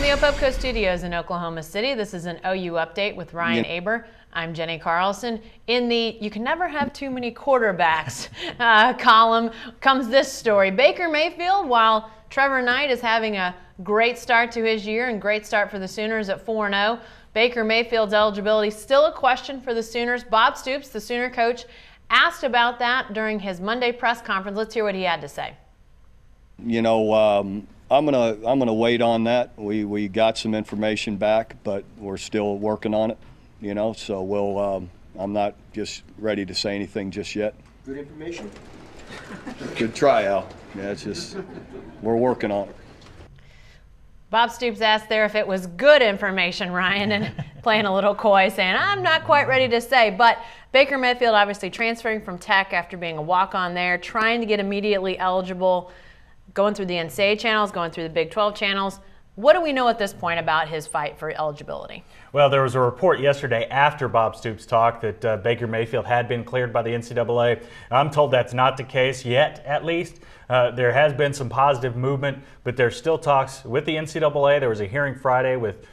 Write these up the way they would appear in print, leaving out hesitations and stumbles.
the Opopco Studios in Oklahoma City. This is an OU Update with Ryan Aber. I'm Jenny Carlson. In the "you can never have too many quarterbacks" column comes this story. Baker Mayfield, while Trevor Knight is having a great start to his year and great start for the Sooners at 4-0, Baker Mayfield's eligibility still a question for the Sooners. Bob Stoops, the Sooner coach, asked about that during his Monday press conference. Let's hear what he had to say. You know, I'm gonna wait on that. We got some information back, but we're still working on it. You know, so we'll. I'm not just ready to say anything just yet. Good information. Good try, Al. Yeah, it's just we're working on it. Bob Stoops asked there if it was good information, Ryan, and playing a little coy, saying, I'm not quite ready to say. But Baker Mayfield obviously transferring from Tech after being a walk-on there, trying to get immediately eligible, going through the NCAA channels, going through the Big 12 channels. What do we know at this point about his fight for eligibility? Well, there was a report yesterday after Bob Stoops talked that Baker Mayfield had been cleared by the NCAA. I'm told that's not the case yet, at least. There has been some positive movement, but there's still talks with the NCAA. There was a hearing Friday with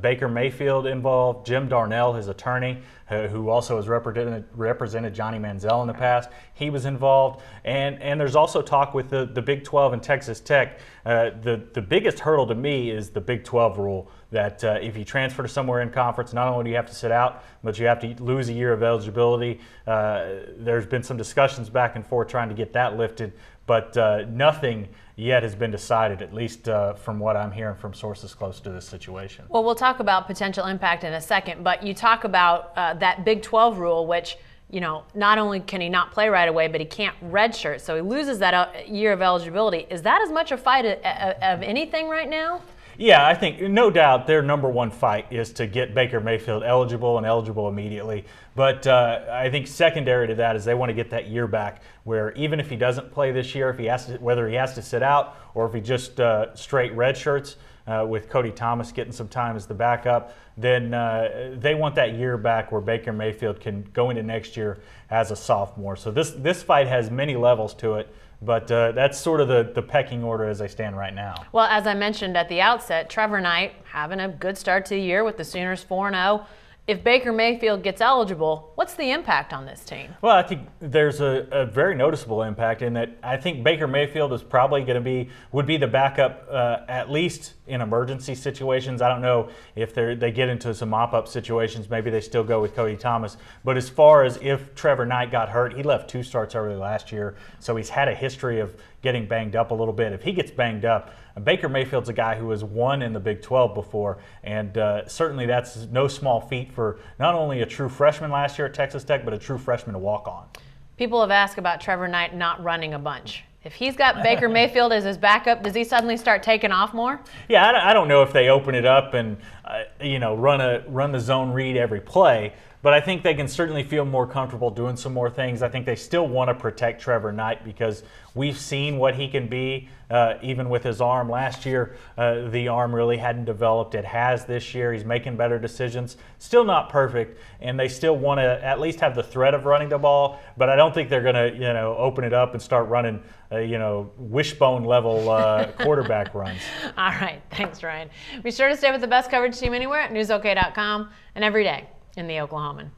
Baker Mayfield involved, Jim Darnell, his attorney, who also has represented Johnny Manziel in the past. He was involved. And there's also talk with the Big 12 and Texas Tech. The biggest hurdle to me is the Big 12 rule that if you transfer to somewhere in conference, not only do you have to sit out, but you have to lose a year of eligibility. There's been some discussions back and forth trying to get that lifted, but nothing yet has been decided, at least from what I'm hearing from sources close to this situation. Well, we'll talk about potential impact in a second, but you talk about that Big 12 rule, which, you know, not only can he not play right away, but he can't redshirt, so he loses that year of eligibility. Is that as much a fight of anything right now? Yeah, I think no doubt their number one fight is to get Baker Mayfield eligible and eligible immediately. But I think secondary to that is they want to get that year back where even if he doesn't play this year, if he has to, whether he has to sit out or if he just straight red shirts with Cody Thomas getting some time as the backup, then they want that year back where Baker Mayfield can go into next year as a sophomore. So this fight has many levels to it. But that's sort of the pecking order as they stand right now. Well, as I mentioned at the outset, Trevor Knight having a good start to the year with the Sooners 4-0. If Baker Mayfield gets eligible, what's the impact on this team? Well, I think there's a very noticeable impact in that I think Baker Mayfield is probably going to would be the backup at least in emergency situations. I don't know if they get into some mop-up situations. Maybe they still go with Cody Thomas. But as far as if Trevor Knight got hurt, he left 2 starts early last year, so he's had a history of getting banged up a little bit. If he gets banged up, Baker Mayfield's a guy who has won in the Big 12 before, and certainly that's no small feat for not only a true freshman last year at Texas Tech, but a true freshman to walk on. People have asked about Trevor Knight not running a bunch. If he's got Baker Mayfield as his backup, does he suddenly start taking off more? Yeah, I don't know if they open it up and run the zone read every play, but I think they can certainly feel more comfortable doing some more things. I think they still want to protect Trevor Knight because we've seen what he can be, even with his arm. Last year, the arm really hadn't developed. It has this year. He's making better decisions. Still not perfect, and they still want to at least have the threat of running the ball, but I don't think they're going to open it up and start running wishbone level quarterback runs. All right. Thanks, Ryan. Be sure to stay with the best coverage team anywhere at newsok.com and every day in the Oklahoman.